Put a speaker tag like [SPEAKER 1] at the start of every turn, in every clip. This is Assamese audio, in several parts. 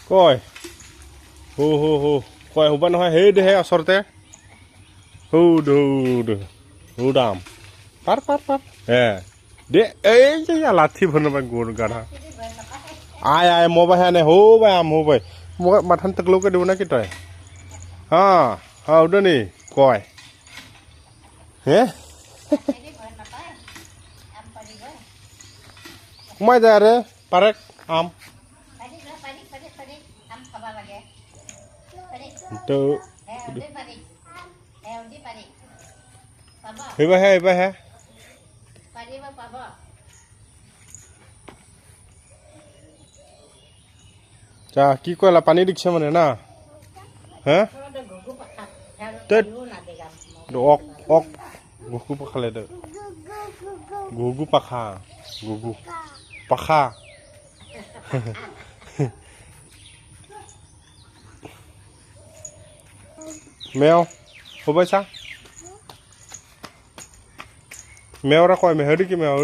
[SPEAKER 1] কয় হো কয় হ'ব নহয় সেই দেহে ওচৰতে হৌ দাম পাৰ হে দে এই লাঠি বনাবা গৰু গাধা আই মই বাই আনে হৌ বাই হৌ বাই মই মাথান তকলৈকে দিব নাকি তই উদনি কয় হে সোমাই যায় আৰে পাৰেক আম এইবাৰহে যা কি কয়লা পানী দিছে মানে না হে ঘুঘু পাখালে দে ঘুঘু পাখা ঘুঘু পাখা মেও হ'ব চা মেওরা কয় মেহরি কি মেও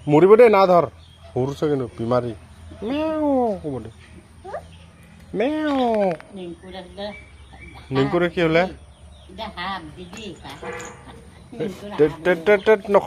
[SPEAKER 1] মরিব দে না ধর সৰুছে কিন্তু বিমাৰী মেও ক'ব দে মেও নিংকুৰে কি হ'লে নখ